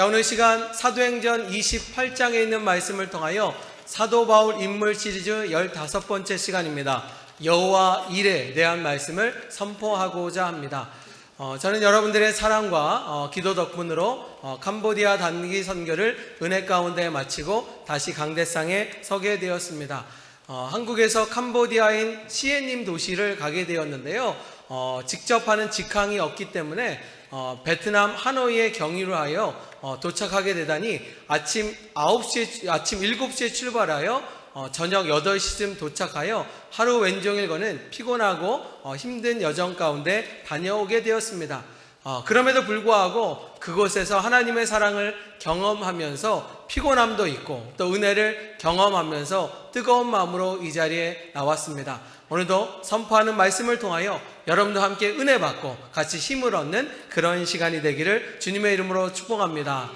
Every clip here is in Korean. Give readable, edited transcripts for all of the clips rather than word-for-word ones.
오늘 시간 사도행전 28장에 있는 말씀을 통하여 사도 바울 인물 시리즈 15번째 시간입니다. 여호와 일에 대한 말씀을 선포하고자 합니다. 저는 여러분들의 사랑과 기도 덕분으로 캄보디아 단기 선교를 은혜 가운데 마치고 다시 강대상에 서게 되었습니다. 한국에서 캄보디아인 시에님 도시를 가게 되었는데요. 직접 하는 직항이 없기 때문에 베트남 하노이에 경유를 하여 도착하게 되다니 아침 7시에 출발하여 저녁 8시쯤 도착하여 하루 왼종일 거는 피곤하고 힘든 여정 가운데 다녀오게 되었습니다. 그럼에도 불구하고 그곳에서 하나님의 사랑을 경험하면서 피곤함도 있고 또 은혜를 경험하면서 뜨거운 마음으로 이 자리에 나왔습니다. 오늘도 선포하는 말씀을 통하여 여러분도 함께 은혜 받고 같이 힘을 얻는 그런 시간이 되기를 주님의 이름으로 축복합니다.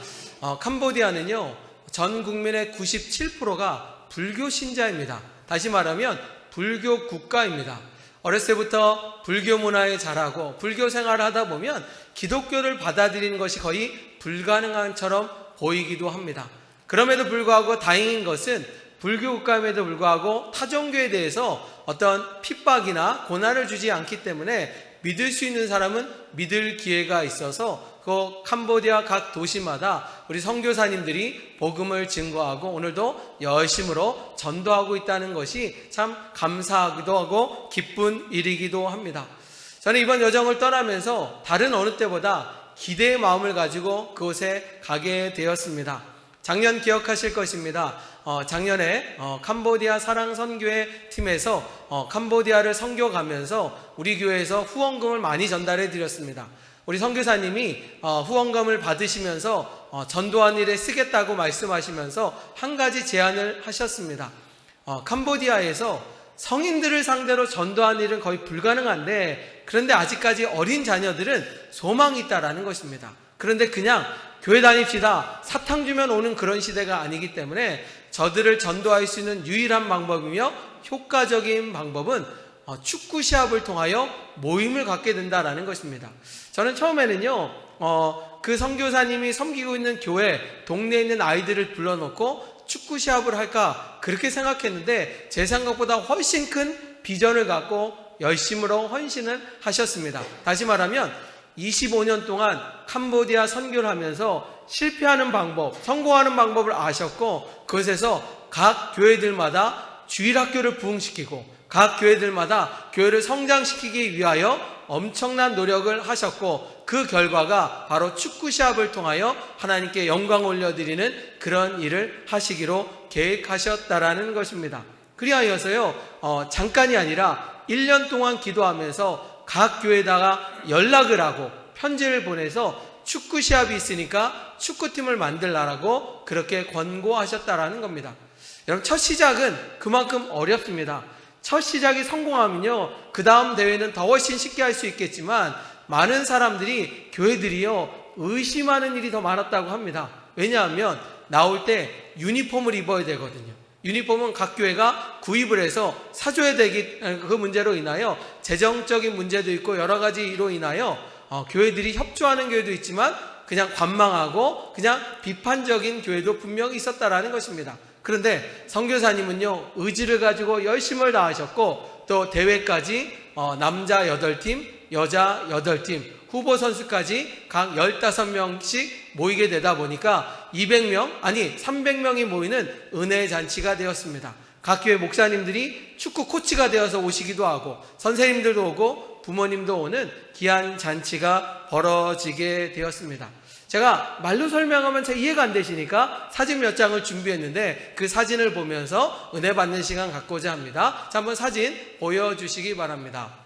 캄보디아는요, 전 국민의 97%가 불교 신자입니다. 다시 말하면 불교 국가입니다. 어렸을 때부터 불교 문화에 자라고 불교 생활을 하다 보면 기독교를 받아들이는 것이 거의 불가능한처럼 보이기도 합니다. 그럼에도 불구하고 다행인 것은 불교 국가임에도 불구하고 타종교에 대해서 어떤 핍박이나 고난을 주지 않기 때문에 믿을 수 있는 사람은 믿을 기회가 있어서 그 캄보디아 각 도시마다 우리 선교사님들이 복음을 증거하고 오늘도 열심으로 전도하고 있다는 것이 참 감사하기도 하고 기쁜 일이기도 합니다. 저는 이번 여정을 떠나면서 다른 어느 때보다 기대의 마음을 가지고 그곳에 가게 되었습니다. 작년 기억하실 것입니다. 작년에 캄보디아 사랑선교회 팀에서 캄보디아를 선교 가면서 우리 교회에서 후원금을 많이 전달해 드렸습니다. 우리 선교사님이 후원금을 받으시면서 전도한 일에 쓰겠다고 말씀하시면서 한 가지 제안을 하셨습니다. 캄보디아에서 성인들을 상대로 전도한 일은 거의 불가능한데 그런데 아직까지 어린 자녀들은 소망이 있다라는 것입니다. 그런데 그냥 교회 다닙시다, 사탕 주면 오는 그런 시대가 아니기 때문에 저들을 전도할 수 있는 유일한 방법이며 효과적인 방법은 축구 시합을 통하여 모임을 갖게 된다라는 것입니다. 저는 처음에는요, 그 선교사님이 섬기고 있는 교회 동네에 있는 아이들을 불러놓고 축구 시합을 할까 그렇게 생각했는데 제 생각보다 훨씬 큰 비전을 갖고 열심으로 헌신을 하셨습니다. 다시 말하면 25년 동안 캄보디아 선교를 하면서 실패하는 방법, 성공하는 방법을 아셨고 그것에서 각 교회들마다 주일학교를 부흥시키고 각 교회들마다 교회를 성장시키기 위하여 엄청난 노력을 하셨고 그 결과가 바로 축구 시합을 통하여 하나님께 영광 올려드리는 그런 일을 하시기로 계획하셨다라는 것입니다. 그리하여서요, 잠깐이 아니라 1년 동안 기도하면서 각 교회에다가 연락을 하고 편지를 보내서 축구 시합이 있으니까 축구팀을 만들라라고 그렇게 권고하셨다라는 겁니다. 여러분, 첫 시작은 그만큼 어렵습니다. 첫 시작이 성공하면요, 그 다음 대회는 더 훨씬 쉽게 할 수 있겠지만 많은 사람들이, 교회들이요, 의심하는 일이 더 많았다고 합니다. 왜냐하면 나올 때 유니폼을 입어야 되거든요. 유니폼은 각 교회가 구입을 해서 사줘야 되기, 그 문제로 인하여 재정적인 문제도 있고 여러 가지로 인하여 교회들이 협조하는 교회도 있지만 그냥 관망하고 그냥 비판적인 교회도 분명히 있었다라는 것입니다. 그런데 선교사님은요, 의지를 가지고 열심을 다하셨고 또 대회까지 남자 8팀, 여자 8팀, 후보 선수까지 각 15명씩 모이게 되다 보니까 300명이 모이는 은혜의 잔치가 되었습니다. 각 교회 목사님들이 축구 코치가 되어서 오시기도 하고 선생님들도 오고 부모님도 오는 귀한 잔치가 벌어지게 되었습니다. 제가 말로 설명하면 잘 이해가 안 되시니까 사진 몇 장을 준비했는데 그 사진을 보면서 은혜 받는 시간 갖고자 합니다. 자, 한번 사진 보여주시기 바랍니다.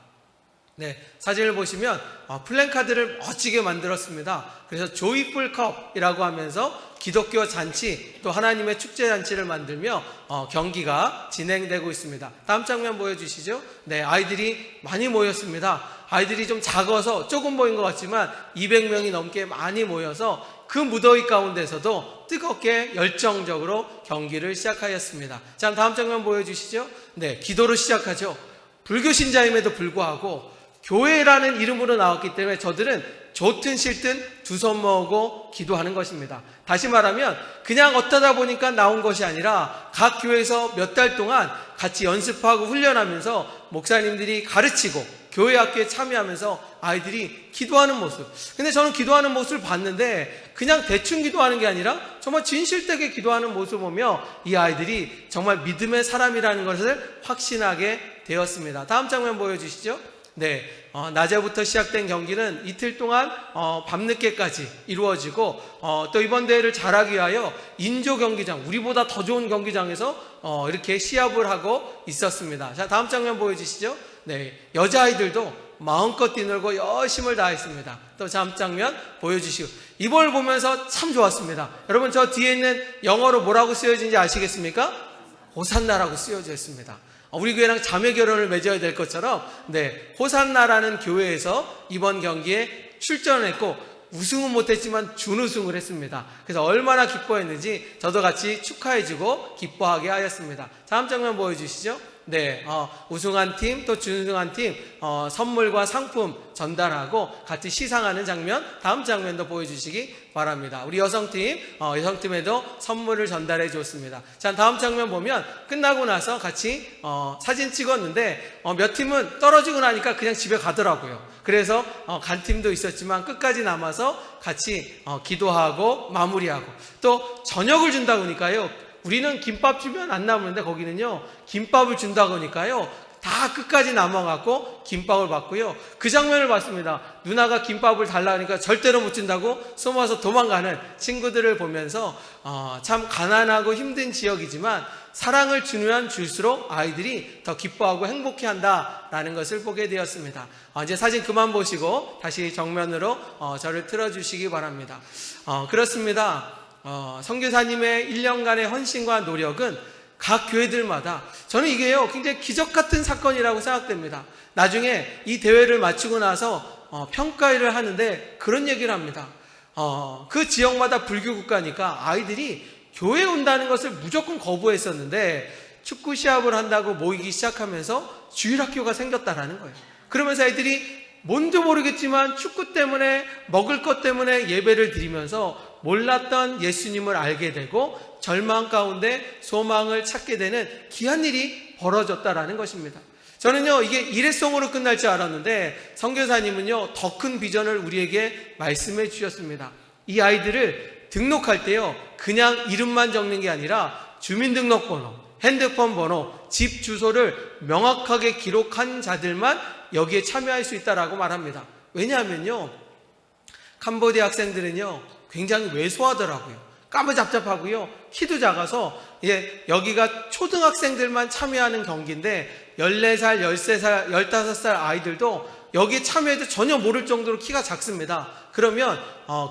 네, 사진을 보시면 플랜카드를 멋지게 만들었습니다. 그래서 조이풀 컵이라고 하면서 기독교 잔치 또 하나님의 축제 잔치를 만들며 경기가 진행되고 있습니다. 다음 장면 보여주시죠. 네, 아이들이 많이 모였습니다. 아이들이 좀 작아서 조금 보인 것 같지만 200명이 넘게 많이 모여서 그 무더위 가운데서도 뜨겁게 열정적으로 경기를 시작하였습니다. 자, 다음 장면 보여주시죠. 네, 기도로 시작하죠. 불교 신자임에도 불구하고 교회라는 이름으로 나왔기 때문에 저들은 좋든 싫든 두 손 모으고 기도하는 것입니다. 다시 말하면 그냥 어쩌다 보니까 나온 것이 아니라 각 교회에서 몇 달 동안 같이 연습하고 훈련하면서 목사님들이 가르치고 교회 학교에 참여하면서 아이들이 기도하는 모습. 근데 저는 기도하는 모습을 봤는데 그냥 대충 기도하는 게 아니라 정말 진실되게 기도하는 모습을 보며 이 아이들이 정말 믿음의 사람이라는 것을 확신하게 되었습니다. 다음 장면 보여주시죠. 네, 낮에부터 시작된 경기는 이틀 동안 밤늦게까지 이루어지고 또 이번 대회를 잘하기 위하여 인조 경기장, 우리보다 더 좋은 경기장에서 이렇게 시합을 하고 있었습니다. 자, 다음 장면 보여주시죠. 네, 여자아이들도 마음껏 뛰놀고 열심을 다했습니다. 또 다음 장면 보여주시고 이걸 보면서 참 좋았습니다. 여러분, 저 뒤에 있는 영어로 뭐라고 쓰여진지 아시겠습니까? 호산나라고 쓰여져 있습니다. 우리 교회랑 자매 결혼을 맺어야 될 것처럼 네, 호산나라는 교회에서 이번 경기에 출전했고 우승은 못했지만 준우승을 했습니다. 그래서 얼마나 기뻐했는지 저도 같이 축하해주고 기뻐하게 하였습니다. 다음 장면 보여주시죠. 네, 우승한 팀 또 준우승한 팀 선물과 상품 전달하고 같이 시상하는 장면, 다음 장면도 보여주시기 바랍니다. 우리 여성팀에도 선물을 전달해 줬습니다. 자, 다음 장면 보면 끝나고 나서 같이 사진 찍었는데 몇 팀은 떨어지고 나니까 그냥 집에 가더라고요. 그래서 간 팀도 있었지만 끝까지 남아서 같이 기도하고 마무리하고 또 저녁을 준다고 하니까요. 우리는 김밥 주면 안 남는데 거기는요 김밥을 준다고 하니까요 다 끝까지 남아갖고 김밥을 받고요. 그 장면을 봤습니다. 누나가 김밥을 달라 하니까 절대로 못 준다고 숨어서 도망가는 친구들을 보면서 참 가난하고 힘든 지역이지만 사랑을 주면 줄수록 아이들이 더 기뻐하고 행복해한다라는 것을 보게 되었습니다. 이제 사진 그만 보시고 다시 정면으로 저를 틀어주시기 바랍니다. 그렇습니다. 선교사님의 1년간의 헌신과 노력은 각 교회들마다 저는 이게요 굉장히 기적 같은 사건이라고 생각됩니다. 나중에 이 대회를 마치고 나서 평가회를 하는데 그런 얘기를 합니다. 그 지역마다 불교 국가니까 아이들이 교회에 온다는 것을 무조건 거부했었는데 축구 시합을 한다고 모이기 시작하면서 주일학교가 생겼다라는 거예요. 그러면서 애들이 뭔지 모르겠지만 축구 때문에 먹을 것 때문에 예배를 드리면서 몰랐던 예수님을 알게 되고 절망 가운데 소망을 찾게 되는 귀한 일이 벌어졌다라는 것입니다. 저는요 이게 일회성으로 끝날 줄 알았는데 선교사님은요 더 큰 비전을 우리에게 말씀해 주셨습니다. 이 아이들을 등록할 때요 그냥 이름만 적는 게 아니라 주민등록번호, 핸드폰 번호, 집 주소를 명확하게 기록한 자들만 여기에 참여할 수 있다라고 말합니다. 왜냐하면요 캄보디아 학생들은요 굉장히 왜소하더라고요. 까무잡잡하고요 키도 작아서 여기가 초등학생들만 참여하는 경기인데 14살, 13살, 15살 아이들도 여기에 참여해도 전혀 모를 정도로 키가 작습니다. 그러면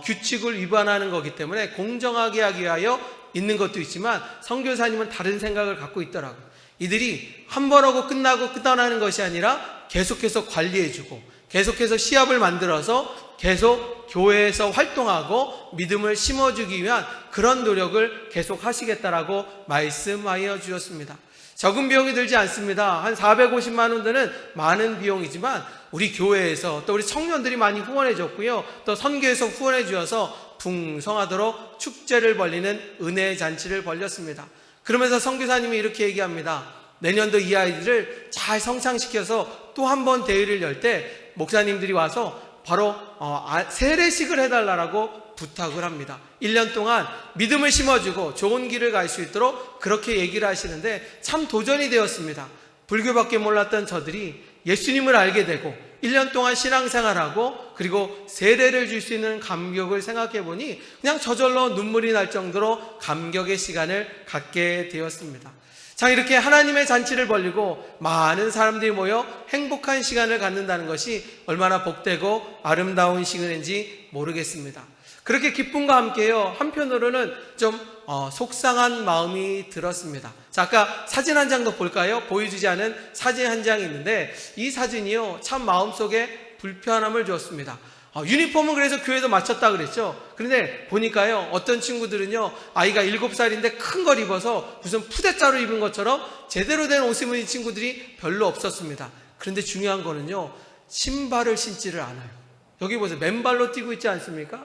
규칙을 위반하는 거기 때문에 공정하게 하기 위하여 있는 것도 있지만 선교사님은 다른 생각을 갖고 있더라고요. 이들이 한 번 하고 끝나고 끝나는 것이 아니라 계속해서 관리해주고 계속해서 시합을 만들어서 계속 교회에서 활동하고 믿음을 심어주기 위한 그런 노력을 계속 하시겠다라고 말씀하여 주셨습니다. 적은 비용이 들지 않습니다. 한 450만 원 드는 많은 비용이지만 우리 교회에서 또 우리 청년들이 많이 후원해 줬고요. 또 선교에서 후원해 주어서 풍성하도록 축제를 벌리는 은혜의 잔치를 벌렸습니다. 그러면서 선교사님이 이렇게 얘기합니다. 내년도 이 아이들을 잘 성장시켜서 또 한 번 대회를 열 때 목사님들이 와서 바로 세례식을 해달라고 부탁을 합니다. 1년 동안 믿음을 심어주고 좋은 길을 갈 수 있도록 그렇게 얘기를 하시는데 참 도전이 되었습니다. 불교밖에 몰랐던 저들이 예수님을 알게 되고 1년 동안 신앙생활하고 그리고 세례를 줄 수 있는 감격을 생각해 보니 그냥 저절로 눈물이 날 정도로 감격의 시간을 갖게 되었습니다. 자, 이렇게 하나님의 잔치를 벌리고 많은 사람들이 모여 행복한 시간을 갖는다는 것이 얼마나 복되고 아름다운 시간인지 모르겠습니다. 그렇게 기쁨과 함께요 한편으로는 좀 속상한 마음이 들었습니다. 자, 아까 사진 한 장도 볼까요? 보여주지 않은 사진 한 장이 있는데 이 사진이요 참 마음속에 불편함을 주었습니다. 유니폼은 그래서 교회에서 맞췄다 그랬죠. 그런데 보니까요 어떤 친구들은요 아이가 7살인데 큰 걸 입어서 무슨 푸대자루 입은 것처럼 제대로 된 옷을 입은 친구들이 별로 없었습니다. 그런데 중요한 거는요 신발을 신지를 않아요. 여기 보세요. 맨발로 뛰고 있지 않습니까?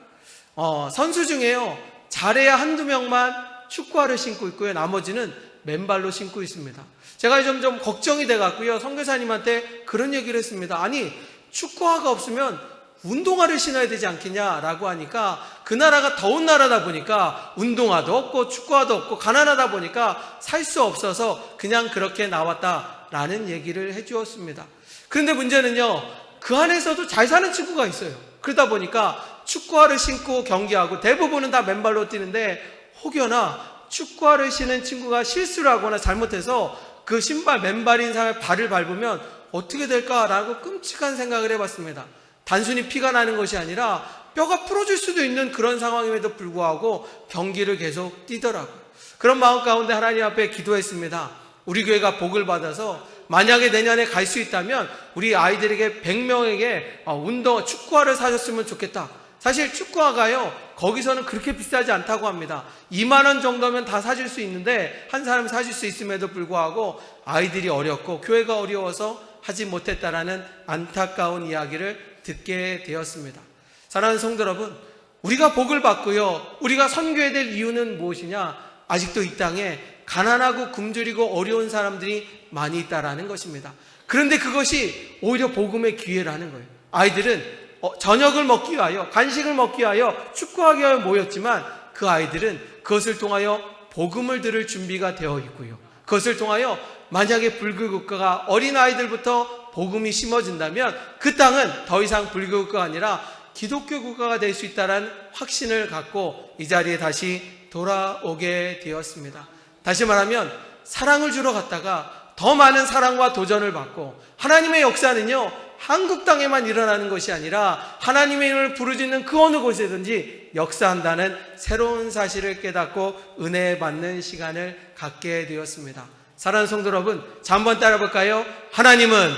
선수 중에요, 잘해야 한두 명만 축구화를 신고 있고요, 나머지는 맨발로 신고 있습니다. 제가 좀 걱정이 돼갖고요, 선교사님한테 그런 얘기를 했습니다. 아니, 축구화가 없으면 운동화를 신어야 되지 않겠냐라고 하니까, 그 나라가 더운 나라다 보니까 운동화도 없고 축구화도 없고 가난하다 보니까 살 수 없어서 그냥 그렇게 나왔다라는 얘기를 해주었습니다. 그런데 문제는요, 그 안에서도 잘 사는 친구가 있어요. 그러다 보니까 축구화를 신고 경기하고, 대부분은 다 맨발로 뛰는데 혹여나 축구화를 신은 친구가 실수를 하거나 잘못해서 그 신발, 맨발인 사람의 발을 밟으면 어떻게 될까라고 끔찍한 생각을 해봤습니다. 단순히 피가 나는 것이 아니라 뼈가 부러질 수도 있는 그런 상황임에도 불구하고 경기를 계속 뛰더라고요. 그런 마음 가운데 하나님 앞에 기도했습니다. 우리 교회가 복을 받아서 만약에 내년에 갈 수 있다면 우리 아이들에게 100명에게 축구화를 사줬으면 좋겠다. 사실 축구화가요, 거기서는 그렇게 비싸지 않다고 합니다. 2만 원 정도면 다 사줄 수 있는데, 한 사람이 사줄 수 있음에도 불구하고 아이들이 어렵고 교회가 어려워서 하지 못했다라는 안타까운 이야기를 듣게 되었습니다. 사랑하는 성도 여러분, 우리가 복을 받고요, 우리가 선교해야 될 이유는 무엇이냐? 아직도 이 땅에 가난하고 굶주리고 어려운 사람들이 많이 있다라는 것입니다. 그런데 그것이 오히려 복음의 기회라는 거예요. 아이들은 저녁을 먹기 위하여, 간식을 먹기 위하여, 축구하기 위하여 모였지만, 그 아이들은 그것을 통하여 복음을 들을 준비가 되어 있고요, 그것을 통하여 만약에 불교국가가 어린아이들부터 복음이 심어진다면 그 땅은 더 이상 불교국가가 아니라 기독교 국가가 될 수 있다는 확신을 갖고 이 자리에 다시 돌아오게 되었습니다. 다시 말하면, 사랑을 주러 갔다가 더 많은 사랑과 도전을 받고, 하나님의 역사는요, 한국 땅에만 일어나는 것이 아니라 하나님의 이름을 부르짖는 그 어느 곳에든지 역사한다는 새로운 사실을 깨닫고 은혜 받는 시간을 갖게 되었습니다. 사랑하는 성도 여러분, 자, 한번 따라 볼까요? 하나님은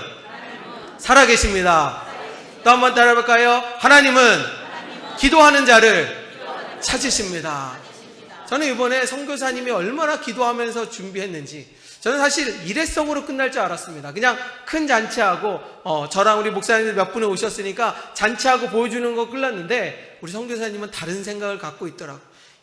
살아계십니다. 또 한번 따라 볼까요? 하나님은 기도하는 자를 찾으십니다. 저는 이번에 선교사님이 얼마나 기도하면서 준비했는지, 저는 사실 일회성으로 끝날 줄 알았습니다. 그냥 큰 잔치하고 저랑 우리 목사님들 몇 분이 오셨으니까 잔치하고 보여주는 거 끝났는데, 우리 선교사님은 다른 생각을 갖고 있더라고요.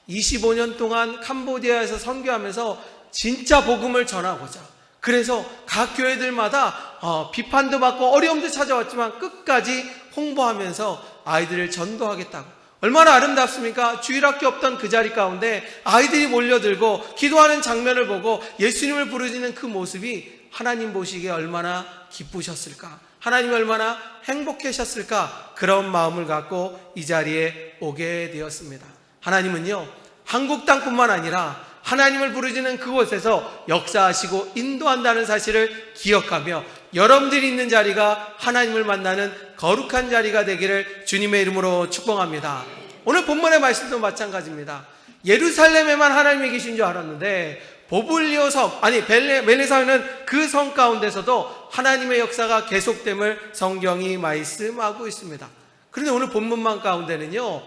25년 동안 캄보디아에서 선교하면서 진짜 복음을 전하고자, 그래서 각 교회들마다 비판도 받고 어려움도 찾아왔지만 끝까지 홍보하면서 아이들을 전도하겠다고. 얼마나 아름답습니까? 주일학교 없던 그 자리 가운데 아이들이 몰려들고 기도하는 장면을 보고 예수님을 부르짖는 그 모습이 하나님 보시기에 얼마나 기쁘셨을까, 하나님이 얼마나 행복하셨을까, 그런 마음을 갖고 이 자리에 오게 되었습니다. 하나님은요, 한국 땅뿐만 아니라 하나님을 부르짖는 그곳에서 역사하시고 인도한다는 사실을 기억하며, 여러분들이 있는 자리가 하나님을 만나는 거룩한 자리가 되기를 주님의 이름으로 축복합니다. 오늘 본문의 말씀도 마찬가지입니다. 예루살렘에만 하나님이 계신 줄 알았는데, 보블리오 섬, 벨리사는 그 성 가운데서도 하나님의 역사가 계속됨을 성경이 말씀하고 있습니다. 그런데 오늘 본문만 가운데는요,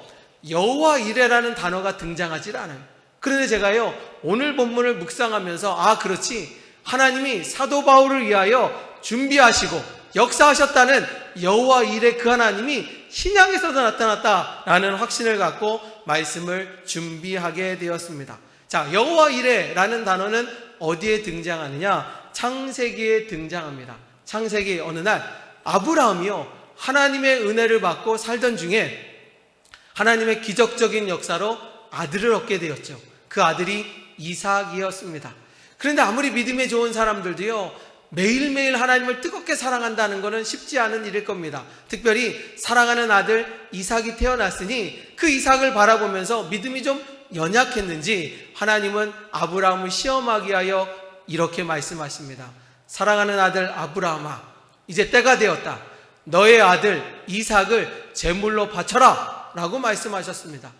여호와 이레라는 단어가 등장하지 않아요. 그런데 제가요, 오늘 본문을 묵상하면서, 그렇지, 하나님이 사도 바울을 위하여 준비하시고 역사하셨다는 여호와 이레 그 하나님이 신약에서도 나타났다라는 확신을 갖고 말씀을 준비하게 되었습니다. 자, 여호와 이레라는 단어는 어디에 등장하느냐? 창세기에 등장합니다. 창세기 어느 날 아브라함이요, 하나님의 은혜를 받고 살던 중에 하나님의 기적적인 역사로 아들을 얻게 되었죠. 그 아들이 이삭이었습니다. 그런데 아무리 믿음이 좋은 사람들도요, 매일매일 하나님을 뜨겁게 사랑한다는 것은 쉽지 않은 일일 겁니다. 특별히 사랑하는 아들 이삭이 태어났으니 그 이삭을 바라보면서 믿음이 좀 연약했는지 하나님은 아브라함을 시험하기 위하여 이렇게 말씀하십니다. 사랑하는 아들 아브라함아, 이제 때가 되었다. 너의 아들 이삭을 제물로 바쳐라 라고 말씀하셨습니다.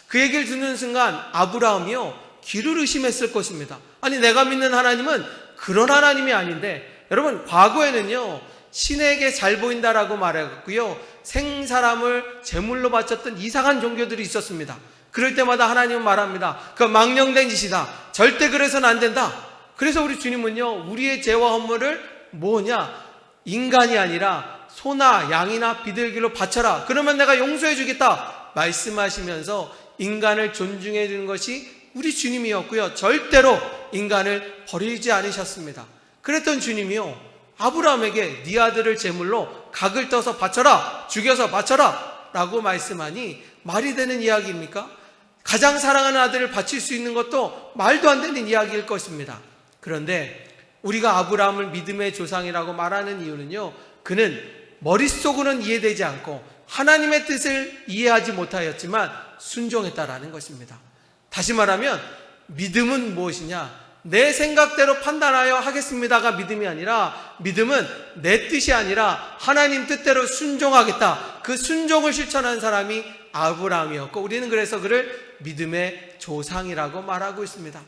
그 얘기를 듣는 순간 아브라함이요, 귀를 의심했을 것입니다. 아니, 내가 믿는 하나님은 그런 하나님이 아닌데. 여러분, 과거에는요, 신에게 잘 보인다라고 말했고요, 생사람을 제물로 바쳤던 이상한 종교들이 있었습니다. 그럴 때마다 하나님은 말합니다. 그 망령된 짓이다. 절대 그래서는 안 된다. 그래서 우리 주님은요, 우리의 죄와 허물을 뭐냐? 인간이 아니라 소나 양이나 비둘기로 바쳐라. 그러면 내가 용서해 주겠다 말씀하시면서 인간을 존중해 주는 것이 우리 주님이었고요. 절대로 인간을 버리지 않으셨습니다. 그랬던 주님이요, 아브라함에게 네 아들을 제물로 각을 떠서 바쳐라, 죽여서 바쳐라 라고 말씀하니 말이 되는 이야기입니까? 가장 사랑하는 아들을 바칠 수 있는 것도 말도 안 되는 이야기일 것입니다. 그런데 우리가 아브라함을 믿음의 조상이라고 말하는 이유는요, 그는 머릿속으로는 이해되지 않고 하나님의 뜻을 이해하지 못하였지만 순종했다라는 것입니다. 다시 말하면 믿음은 무엇이냐? 내 생각대로 판단하여 하겠습니다가 믿음이 아니라, 믿음은 내 뜻이 아니라 하나님 뜻대로 순종하겠다, 그 순종을 실천한 사람이 아브라함이었고, 우리는 그래서 그를 믿음의 조상이라고 말하고 있습니다.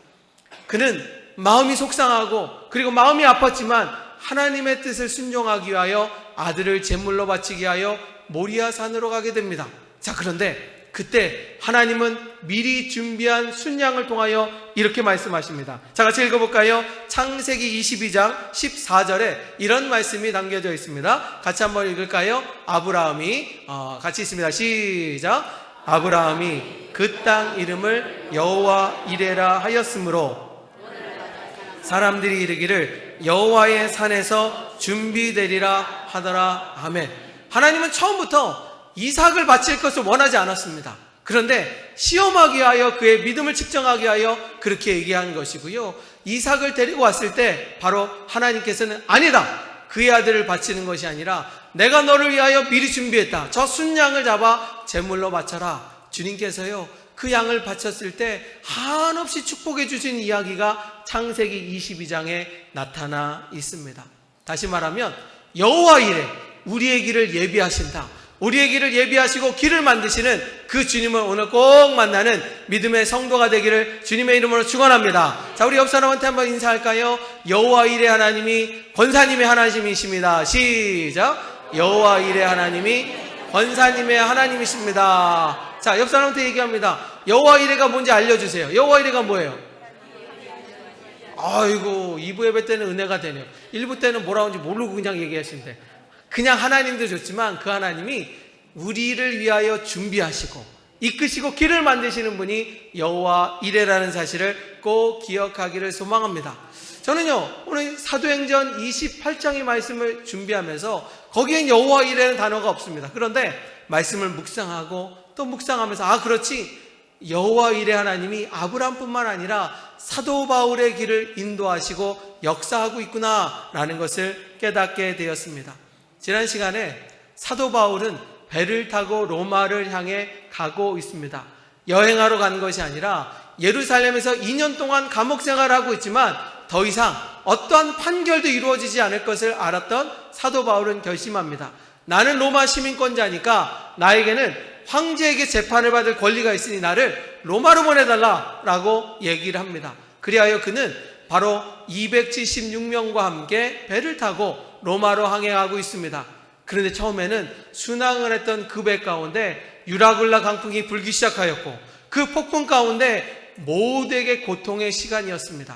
그는 마음이 속상하고 그리고 마음이 아팠지만 하나님의 뜻을 순종하기 위하여 아들을 제물로 바치기 위하여 모리아 산으로 가게 됩니다. 자, 그런데 그때 하나님은 미리 준비한 순양을 통하여 이렇게 말씀하십니다. 자, 같이 읽어볼까요? 창세기 22장 14절에 이런 말씀이 담겨져 있습니다. 같이 한번 읽을까요? 아브라함이 같이 있습니다. 시작. 아브라함이 그 땅 이름을 여호와 이레라 하였으므로 사람들이 이르기를 여호와의 산에서 준비되리라 하더라. 아멘. 하나님은 처음부터 이삭을 바칠 것을 원하지 않았습니다. 그런데 시험하기 위하여, 그의 믿음을 측정하기 위하여 그렇게 얘기한 것이고요, 이삭을 데리고 왔을 때 바로 하나님께서는 아니다, 그의 아들을 바치는 것이 아니라 내가 너를 위하여 미리 준비했다, 저 순양을 잡아 제물로 바쳐라. 주님께서요, 그 양을 바쳤을 때 한없이 축복해 주신 이야기가 창세기 22장에 나타나 있습니다. 다시 말하면 여호와 이레, 우리의 길을 예비하신다, 우리의 길을 예비하시고 길을 만드시는 그 주님을 오늘 꼭 만나는 믿음의 성도가 되기를 주님의 이름으로 축원합니다. 자, 우리 옆 사람한테 한번 인사할까요? 여호와 이레 하나님이 권사님의 하나님이십니다. 시작. 여호와 이레 하나님이 권사님의 하나님이십니다. 자, 옆 사람한테 얘기합니다. 여호와 이레가 뭔지 알려주세요. 여호와 이레가 뭐예요? 아이고, 2부 예배 때는 은혜가 되네요. 1부 때는 뭐라 하는지 모르고 그냥 얘기하시는데, 그냥 하나님도 좋지만 그 하나님이 우리를 위하여 준비하시고 이끄시고 길을 만드시는 분이 여호와 이레라는 사실을 꼭 기억하기를 소망합니다. 저는요, 오늘 사도행전 28장의 말씀을 준비하면서 거기엔 여호와 이레라는 단어가 없습니다. 그런데 말씀을 묵상하고 또 묵상하면서, 그렇지, 여호와 이레 하나님이 아브라함뿐만 아니라 사도 바울의 길을 인도하시고 역사하고 있구나라는 것을 깨닫게 되었습니다. 지난 시간에 사도 바울은 배를 타고 로마를 향해 가고 있습니다. 여행하러 간 것이 아니라 예루살렘에서 2년 동안 감옥 생활을 하고 있지만 더 이상 어떠한 판결도 이루어지지 않을 것을 알았던 사도 바울은 결심합니다. 나는 로마 시민권자니까 나에게는 황제에게 재판을 받을 권리가 있으니 나를 로마로 보내달라라고 얘기를 합니다. 그리하여 그는 바로 276명과 함께 배를 타고 로마로 항해하고 있습니다. 그런데 처음에는 순항을 했던 그 배 가운데 유라굴라 강풍이 불기 시작하였고, 그 폭풍 가운데 모두에게 고통의 시간이었습니다.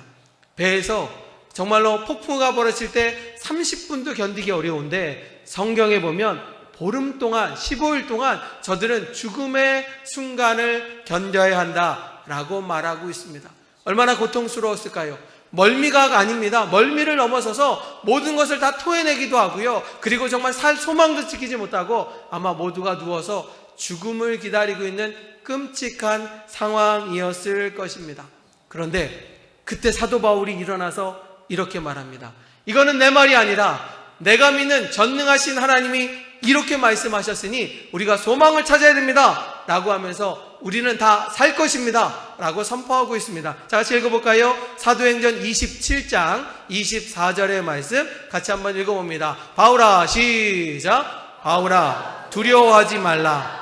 배에서 정말로 폭풍우가 벌어질 때 30분도 견디기 어려운데, 성경에 보면 보름 동안, 15일 동안 저들은 죽음의 순간을 견뎌야 한다라고 말하고 있습니다. 얼마나 고통스러웠을까요? 멀미가 아닙니다. 멀미를 넘어서서 모든 것을 다 토해내기도 하고요, 그리고 정말 살 소망도 지키지 못하고 아마 모두가 누워서 죽음을 기다리고 있는 끔찍한 상황이었을 것입니다. 그런데 그때 사도 바울이 일어나서 이렇게 말합니다. 이거는 내 말이 아니라 내가 믿는 전능하신 하나님이 이렇게 말씀하셨으니 우리가 소망을 찾아야 됩니다 라고 하면서 우리는 다 살 것입니다 라고 선포하고 있습니다. 자, 같이 읽어볼까요? 사도행전 27장 24절의 말씀 같이 한번 읽어봅니다. 바울아, 시작. 바울아, 두려워하지 말라.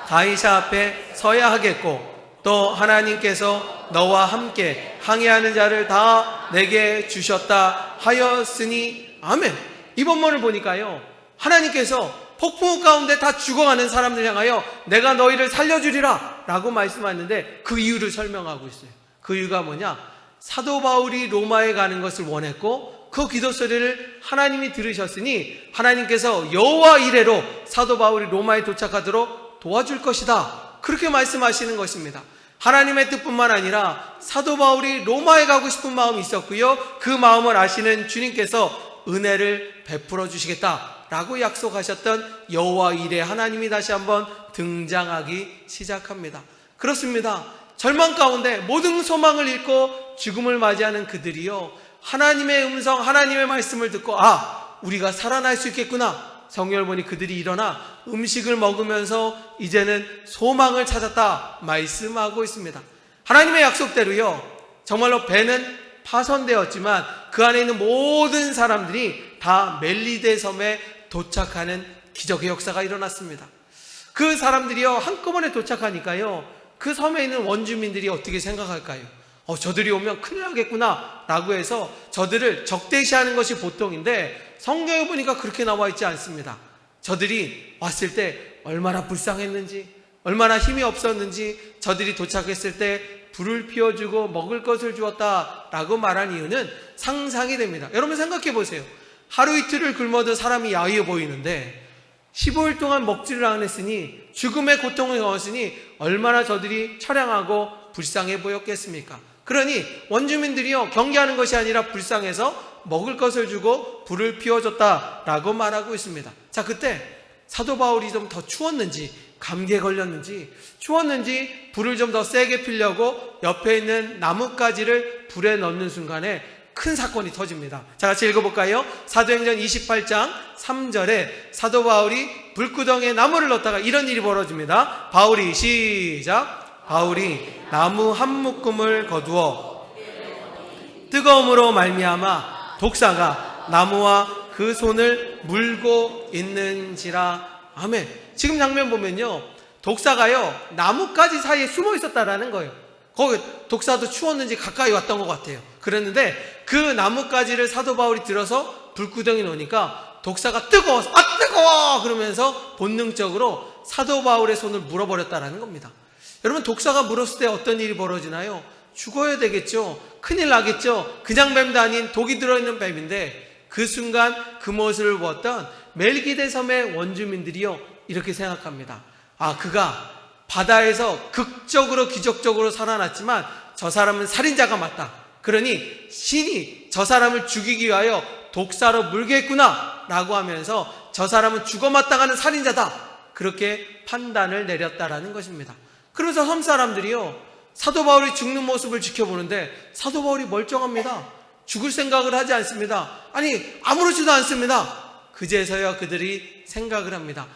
다윗 앞에 서야 하겠고 또 하나님께서 너와 함께 항해하는 자를 다 내게 주셨다 하였으니 아멘. 이 본문을 보니까요, 하나님께서 폭풍 가운데 다 죽어가는 사람들 향하여 내가 너희를 살려주리라 라고 말씀하는데 그 이유를 설명하고 있어요. 그 이유가 뭐냐? 사도 바울이 로마에 가는 것을 원했고 그 기도 소리를 하나님이 들으셨으니 하나님께서 여호와 이레로 사도 바울이 로마에 도착하도록 도와줄 것이다, 그렇게 말씀하시는 것입니다. 하나님의 뜻뿐만 아니라 사도 바울이 로마에 가고 싶은 마음이 있었고요, 그 마음을 아시는 주님께서 은혜를 베풀어 주시겠다라고 약속하셨던 여호와 이레 하나님이 다시 한번 등장하기 시작합니다. 그렇습니다. 절망 가운데 모든 소망을 잃고 죽음을 맞이하는 그들이요, 하나님의 음성, 하나님의 말씀을 듣고 우리가 살아날 수 있겠구나. 성경을 보니 그들이 일어나 음식을 먹으면서 이제는 소망을 찾았다 말씀하고 있습니다. 하나님의 약속대로요, 정말로 배는 파손되었지만 그 안에 있는 모든 사람들이 다 멜리데 섬에 도착하는 기적의 역사가 일어났습니다. 그 사람들이요, 한꺼번에 도착하니까요, 그 섬에 있는 원주민들이 어떻게 생각할까요? 저들이 오면 큰일 나겠구나 라고 해서 저들을 적대시하는 것이 보통인데, 성경에 보니까 그렇게 나와 있지 않습니다. 저들이 왔을 때 얼마나 불쌍했는지, 얼마나 힘이 없었는지, 저들이 도착했을 때 불을 피워주고 먹을 것을 주었다라고 말한 이유는 상상이 됩니다. 여러분 생각해 보세요. 하루 이틀을 굶어도 사람이 야위어 보이는데 15일 동안 먹지를 않았으니, 죽음의 고통을 겪었으니 얼마나 저들이 처량하고 불쌍해 보였겠습니까? 그러니 원주민들이요, 경계하는 것이 아니라 불쌍해서 먹을 것을 주고 불을 피워줬다라고 말하고 있습니다. 자, 그때 사도 바울이 좀 더 추웠는지, 감기에 걸렸는지 추웠는지 불을 좀 더 세게 피려고 옆에 있는 나뭇가지를 불에 넣는 순간에 큰 사건이 터집니다. 자, 같이 읽어볼까요? 사도행전 28장 3절에 사도 바울이 불구덩이에 나무를 넣다가 이런 일이 벌어집니다. 바울이 시작. 바울이 나무 한 묶음을 거두어 뜨거움으로 말미암아 독사가 나무와 그 손을 물고 있는지라. 아멘. 지금 장면 보면요, 독사가요 나뭇가지 사이에 숨어 있었다라는 거예요. 거기 독사도 추웠는지 가까이 왔던 것 같아요. 그랬는데 그 나뭇가지를 사도 바울이 들어서 불구덩이 놓으니까 독사가 뜨거워서 뜨거워 그러면서 본능적으로 사도 바울의 손을 물어버렸다라는 겁니다. 여러분, 독사가 물었을 때 어떤 일이 벌어지나요? 죽어야 되겠죠. 큰일 나겠죠. 그냥 뱀도 아닌 독이 들어있는 뱀인데 그 순간 그 모습을 보았던 멜기데 섬의 원주민들이요, 이렇게 생각합니다. 그가 바다에서 극적으로 기적적으로 살아났지만 저 사람은 살인자가 맞다. 그러니 신이 저 사람을 죽이기 위하여 독사로 물게 했구나 라고 하면서 저 사람은 죽어 마땅하는 살인자다, 그렇게 판단을 내렸다라는 것입니다. 그러면서 섬 사람들이요, 사도 바울이 죽는 모습을 지켜보는데 사도 바울이 멀쩡합니다. 죽을 생각을 하지 않습니다. 아니, 아무렇지도 않습니다. 그제서야 그들이 생각을 합니다.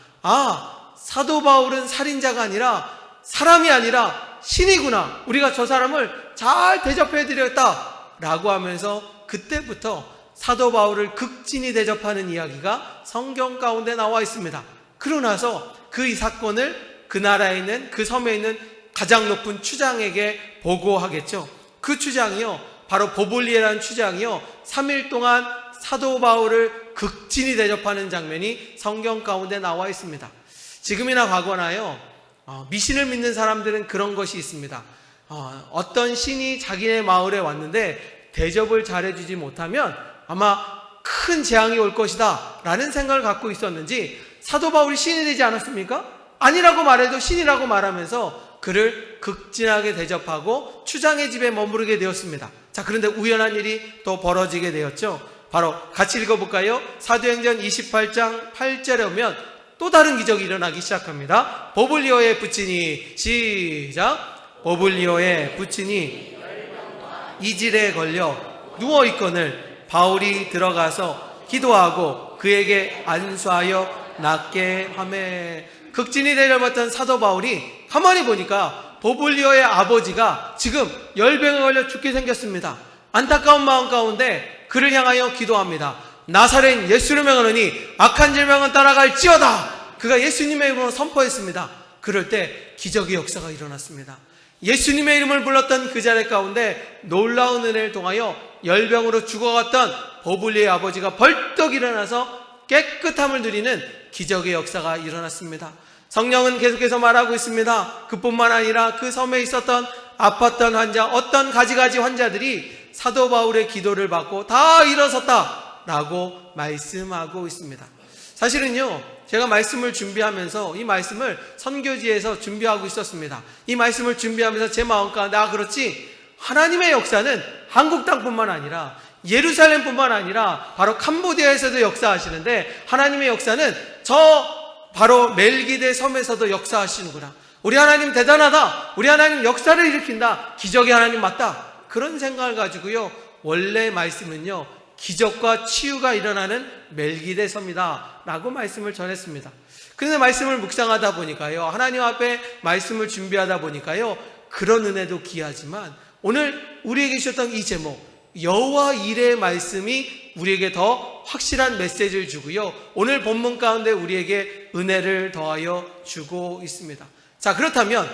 사도 바울은 살인자가 아니라, 사람이 아니라 신이구나. 우리가 저 사람을 잘 대접해드렸다 라고 하면서 그때부터 사도 바울을 극진히 대접하는 이야기가 성경 가운데 나와 있습니다. 그러고 나서 그 이 사건을 그 나라에 있는, 그 섬에 있는 가장 높은 추장에게 보고하겠죠. 그 추장이요, 바로 보볼리에라는 추장이요, 3일 동안 사도 바울을 극진히 대접하는 장면이 성경 가운데 나와 있습니다. 지금이나 과거나요, 미신을 믿는 사람들은 그런 것이 있습니다. 어떤 신이 자기네 마을에 왔는데 대접을 잘해주지 못하면 아마 큰 재앙이 올 것이다 라는 생각을 갖고 있었는지, 사도 바울이 신이 되지 않았습니까? 아니라고 말해도 신이라고 말하면서 그를 극진하게 대접하고 추장의 집에 머무르게 되었습니다. 자, 그런데 우연한 일이 또 벌어지게 되었죠. 바로 같이 읽어볼까요? 사도행전 28장 8절에 오면 또 다른 기적이 일어나기 시작합니다. 보블리오의 부친이, 시작. 보블리오의 부친이 이질에 걸려 누워있거늘 바울이 들어가서 기도하고 그에게 안수하여 낫게 하매. 극진히 대접받던 사도 바울이 가만히 보니까 보블리오의 아버지가 지금 열병에 걸려 죽게 생겼습니다. 안타까운 마음 가운데 그를 향하여 기도합니다. 나사렛 예수를 명하노니 악한 질병은 따라갈지어다. 그가 예수님의 이름으로 선포했습니다. 그럴 때 기적의 역사가 일어났습니다. 예수님의 이름을 불렀던 그 자리 가운데 놀라운 은혜를 통하여 열병으로 죽어갔던 보블리오의 아버지가 벌떡 일어나서 깨끗함을 누리는 기적의 역사가 일어났습니다. 성령은 계속해서 말하고 있습니다. 그뿐만 아니라 그 섬에 있었던 아팠던 환자, 어떤 가지가지 환자들이 사도 바울의 기도를 받고 다 일어섰다라고 말씀하고 있습니다. 사실은요, 제가 말씀을 준비하면서 이 말씀을 선교지에서 준비하고 있었습니다. 이 말씀을 준비하면서 제 마음 가운데 그렇지, 하나님의 역사는 한국 땅뿐만 아니라 예루살렘뿐만 아니라 바로 캄보디아에서도 역사하시는데, 하나님의 역사는 바로 멜기데 섬에서도 역사하시는구나. 우리 하나님 대단하다. 우리 하나님 역사를 일으킨다. 기적의 하나님 맞다. 그런 생각을 가지고요, 원래 말씀은요, 기적과 치유가 일어나는 멜기데 섬이다 라고 말씀을 전했습니다. 그런데 말씀을 묵상하다 보니까요, 하나님 앞에 말씀을 준비하다 보니까요, 그런 은혜도 귀하지만 오늘 우리에게 주셨던 이 제목, 여호와 이레의 말씀이 우리에게 더 확실한 메시지를 주고요, 오늘 본문 가운데 우리에게 은혜를 더하여 주고 있습니다. 자, 그렇다면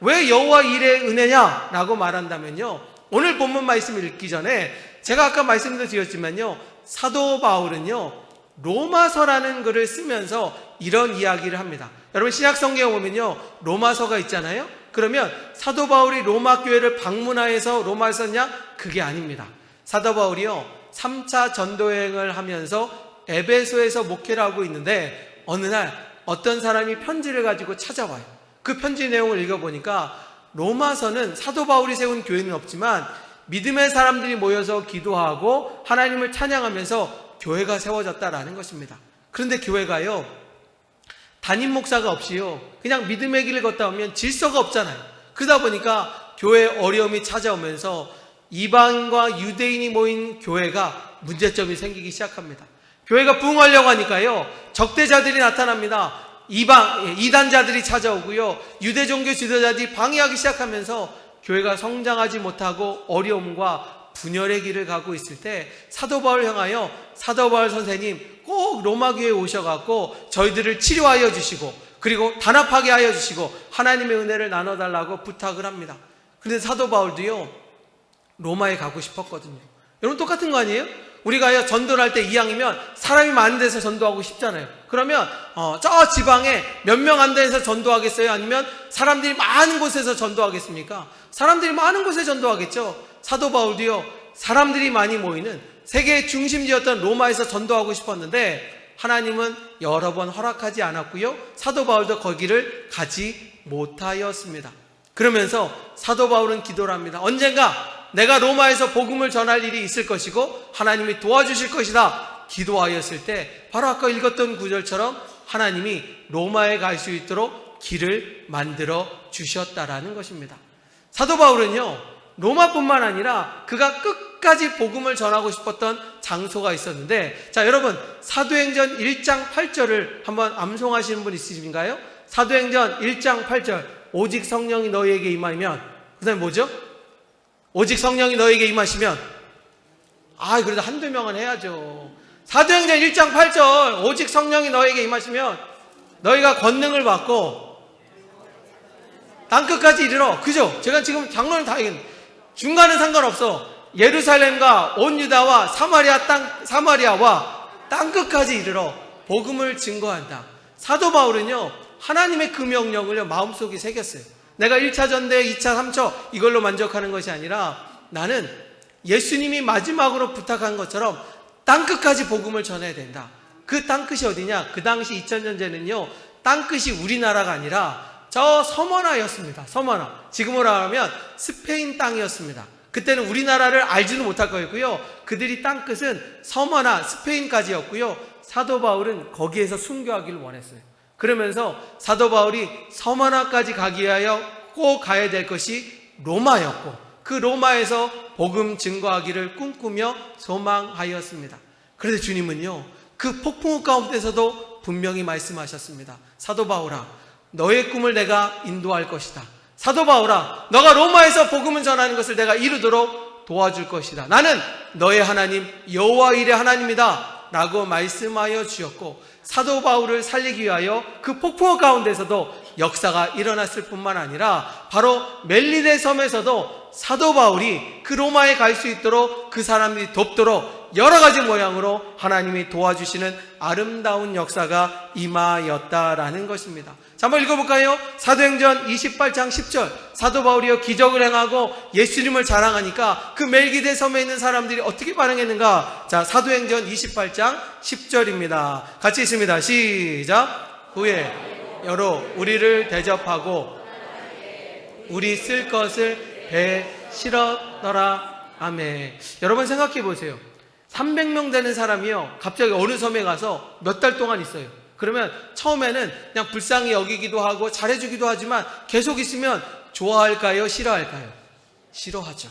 왜 여호와 이레의 은혜냐라고 말한다면요, 오늘 본문 말씀을 읽기 전에 제가 아까 말씀도 드렸지만요, 사도 바울은요, 로마서라는 글을 쓰면서 이런 이야기를 합니다. 여러분, 신약 성경에 보면요, 로마서가 있잖아요. 그러면 사도 바울이 로마 교회를 방문하여서 로마를 썼냐? 그게 아닙니다. 사도 바울이요, 3차 전도여행을 하면서 에베소에서 목회를 하고 있는데, 어느 날 어떤 사람이 편지를 가지고 찾아와요. 그 편지 내용을 읽어보니까 로마서는 사도 바울이 세운 교회는 없지만 믿음의 사람들이 모여서 기도하고 하나님을 찬양하면서 교회가 세워졌다라는 것입니다. 그런데 교회가요, 담임 목사가 없이요, 그냥 믿음의 길을 걷다 보면 질서가 없잖아요. 그러다 보니까 교회에 어려움이 찾아오면서 이방인과 유대인이 모인 교회가 문제점이 생기기 시작합니다. 교회가 부흥하려고 하니까요, 적대자들이 나타납니다. 이단자들이 찾아오고요, 유대 종교 지도자들이 방해하기 시작하면서 교회가 성장하지 못하고 어려움과 분열의 길을 가고 있을 때, 사도 바울을 향하여 사도 바울 선생님 꼭 로마 교회에 오셔갖고 저희들을 치료하여 주시고, 그리고 단합하게 하여 주시고 하나님의 은혜를 나눠달라고 부탁을 합니다. 그런데 사도 바울도요, 로마에 가고 싶었거든요. 여러분, 똑같은 거 아니에요? 우리가 전도를 할 때 이왕이면 사람이 많은 데서 전도하고 싶잖아요. 그러면 저 지방에 몇 명 안 돼서 전도하겠어요? 아니면 사람들이 많은 곳에서 전도하겠습니까? 사람들이 많은 곳에 전도하겠죠. 사도 바울도요, 사람들이 많이 모이는 세계의 중심지였던 로마에서 전도하고 싶었는데 하나님은 여러 번 허락하지 않았고요, 사도 바울도 거기를 가지 못하였습니다. 그러면서 사도 바울은 기도를 합니다. 언젠가 내가 로마에서 복음을 전할 일이 있을 것이고 하나님이 도와주실 것이다 기도하였을 때, 바로 아까 읽었던 구절처럼 하나님이 로마에 갈 수 있도록 길을 만들어 주셨다라는 것입니다. 사도 바울은요, 로마뿐만 아니라 그가 끝까지 복음을 전하고 싶었던 장소가 있었는데, 자, 여러분, 사도행전 1장 8절을 한번 암송하시는 분 있으신가요? 사도행전 1장 8절, 오직 성령이 너희에게 임하면, 그 다음에 뭐죠? 오직 성령이 너희에게 임하시면, 그래도 한두 명은 해야죠. 사도행전 1장 8절, 오직 성령이 너희에게 임하시면 너희가 권능을 받고 땅끝까지 이르러, 그죠? 제가 지금 장로는 다 얘기했는데 중간은 상관없어. 예루살렘과 온 유다와 사마리아와 땅끝까지 이르러 복음을 증거한다. 사도 바울은요, 하나님의 그 명령을 마음속에 새겼어요. 내가 1차 전대, 2차, 3차 이걸로 만족하는 것이 아니라, 나는 예수님이 마지막으로 부탁한 것처럼 땅끝까지 복음을 전해야 된다. 그 땅끝이 어디냐? 그 당시 2000년 전에는요, 땅끝이 우리나라가 아니라 저 서머나였습니다. 서머나, 지금으로 하면 스페인 땅이었습니다. 그때는 우리나라를 알지도 못할 거였고요, 그들이 땅끝은 서머나 스페인까지였고요, 사도 바울은 거기에서 순교하기를 원했어요. 그러면서 사도 바울이 서머나까지 가기 위하여 꼭 가야 될 것이 로마였고, 그 로마에서 복음 증거하기를 꿈꾸며 소망하였습니다. 그런데 주님은요, 그 폭풍우 가운데서도 분명히 말씀하셨습니다. 사도 바울아, 너의 꿈을 내가 인도할 것이다. 사도 바울아, 너가 로마에서 복음을 전하는 것을 내가 이루도록 도와줄 것이다. 나는 너의 하나님 여호와 이레 하나님이다 라고 말씀하여 주셨고, 사도 바울을 살리기 위하여 그 폭풍우 가운데서도 역사가 일어났을 뿐만 아니라 바로 멜리데 섬에서도 사도 바울이 그 로마에 갈 수 있도록 그 사람들이 돕도록 여러 가지 모양으로 하나님이 도와주시는 아름다운 역사가 임하였다라는 것입니다. 자, 자, 한번 읽어볼까요? 사도행전 28장 10절. 사도 바울이요 기적을 행하고 예수님을 자랑하니까 그 멜기데 섬에 있는 사람들이 어떻게 반응했는가? 자, 사도행전 28장 10절입니다. 같이 읽습니다. 시작. 후에 여러 우리를 대접하고 우리 쓸 것을 배에 실었더라. 아멘. 여러분 생각해 보세요. 300명 되는 사람이요 갑자기 어느 섬에 가서 몇 달 동안 있어요. 그러면 처음에는 그냥 불쌍히 여기기도 하고 잘해주기도 하지만 계속 있으면 좋아할까요? 싫어할까요? 싫어하죠.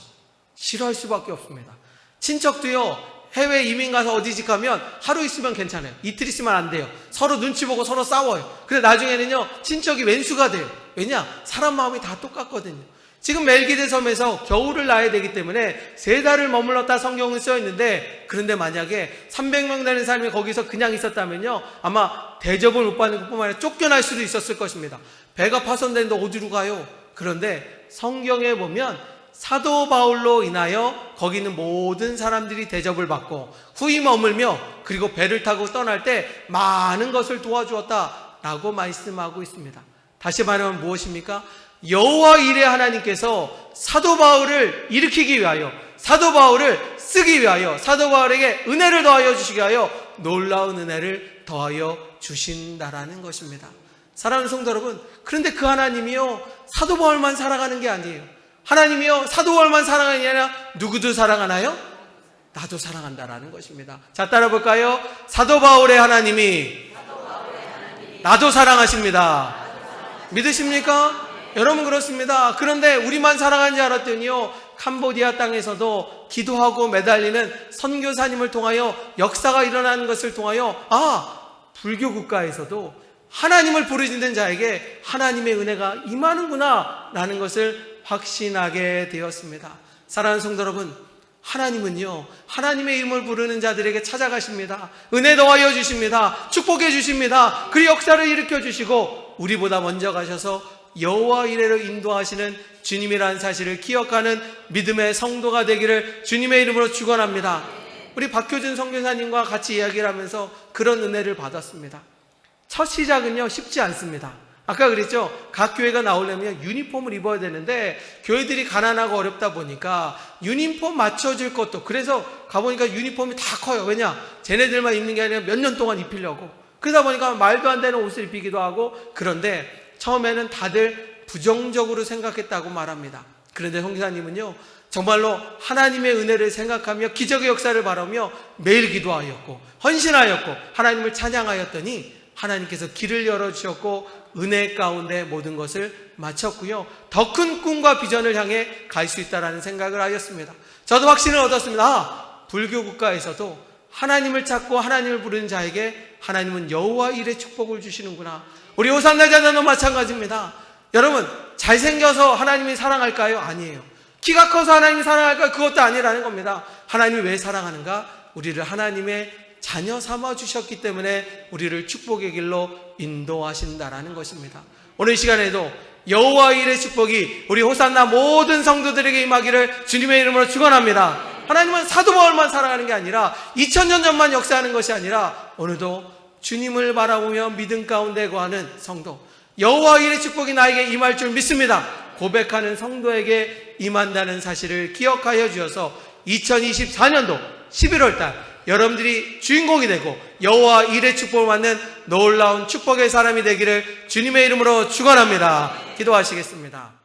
싫어할 수밖에 없습니다. 친척도요 해외 이민 가서 어디집 가면 하루 있으면 괜찮아요. 이틀 있으면 안 돼요. 서로 눈치 보고 서로 싸워요. 근데 나중에는요 친척이 왼수가 돼요. 왜냐? 사람 마음이 다 똑같거든요. 지금 멜기데 섬에서 겨울을 나야 되기 때문에 3달을 머물렀다 성경은 써 있는데, 그런데 만약에 300명 되는 사람이 거기서 그냥 있었다면요 아마 대접을 못 받는 것뿐만 아니라 쫓겨날 수도 있었을 것입니다. 배가 파손되는데 어디로 가요? 그런데 성경에 보면 사도 바울로 인하여 거기 있는 모든 사람들이 대접을 받고 후이 머물며 그리고 배를 타고 떠날 때 많은 것을 도와주었다라고 말씀하고 있습니다. 다시 말하면 무엇입니까? 여호와 일의 하나님께서 사도 바울을 일으키기 위하여, 사도 바울을 쓰기 위하여, 사도 바울에게 은혜를 더하여 주시기 위하여 놀라운 은혜를 더하여 주신다라는 것입니다. 사랑하는 성도 여러분, 그런데 그 하나님이요 사도 바울만 사랑하는 게 아니에요. 하나님이요 사도 바울만 사랑하는 게 아니라 누구도 사랑하나요? 나도 사랑한다라는 것입니다. 자, 따라 볼까요? 사도 바울의 하나님이 나도 사랑하십니다. 믿으십니까? 여러분 그렇습니다. 그런데 우리만 사랑하는 줄 알았더니요 캄보디아 땅에서도 기도하고 매달리는 선교사님을 통하여 역사가 일어나는 것을 통하여 불교 국가에서도 하나님을 부르짖는 자에게 하나님의 은혜가 임하는구나 라는 것을 확신하게 되었습니다. 사랑하는 성도 여러분, 하나님은요 하나님의 이름을 부르는 자들에게 찾아가십니다. 은혜 더하여 주십니다. 축복해 주십니다. 그 역사를 일으켜 주시고 우리보다 먼저 가셔서 여호와 이레로 인도하시는 주님이라는 사실을 기억하는 믿음의 성도가 되기를 주님의 이름으로 축원합니다. 우리 박효준 선교사님과 같이 이야기를 하면서 그런 은혜를 받았습니다. 첫 시작은요 쉽지 않습니다. 아까 그랬죠? 각 교회가 나오려면 유니폼을 입어야 되는데 교회들이 가난하고 어렵다 보니까 유니폼 맞춰줄 것도, 그래서 가보니까 유니폼이 다 커요. 왜냐? 쟤네들만 입는 게 아니라 몇 년 동안 입히려고. 그러다 보니까 말도 안 되는 옷을 입히기도 하고, 그런데 처음에는 다들 부정적으로 생각했다고 말합니다. 그런데 선교사님은요 정말로 하나님의 은혜를 생각하며 기적의 역사를 바라며 매일 기도하였고 헌신하였고 하나님을 찬양하였더니 하나님께서 길을 열어주셨고 은혜 가운데 모든 것을 마쳤고요 더 큰 꿈과 비전을 향해 갈 수 있다는 생각을 하였습니다. 저도 확신을 얻었습니다. 불교 국가에서도 하나님을 찾고 하나님을 부르는 자에게 하나님은 여호와 일의 축복을 주시는구나. 우리 호산나 자녀도 마찬가지입니다. 여러분, 잘생겨서 하나님이 사랑할까요? 아니에요. 키가 커서 하나님이 사랑할까요? 그것도 아니라는 겁니다. 하나님이 왜 사랑하는가? 우리를 하나님의 자녀 삼아 주셨기 때문에 우리를 축복의 길로 인도하신다라는 것입니다. 오늘 이 시간에도 여호와 일의 축복이 우리 호산나 모든 성도들에게 임하기를 주님의 이름으로 축원합니다. 하나님은 사도 바울만 사랑하는 게 아니라 2000년 전만 역사하는 것이 아니라 오늘도 주님을 바라보며 믿음 가운데 거하는 성도, 여호와 일의 축복이 나에게 임할 줄 믿습니다. 고백하는 성도에게 임한다는 사실을 기억하여 주셔서 2024년도 11월달 여러분들이 주인공이 되고 여호와 일의 축복을 받는 놀라운 축복의 사람이 되기를 주님의 이름으로 축원합니다. 기도하시겠습니다.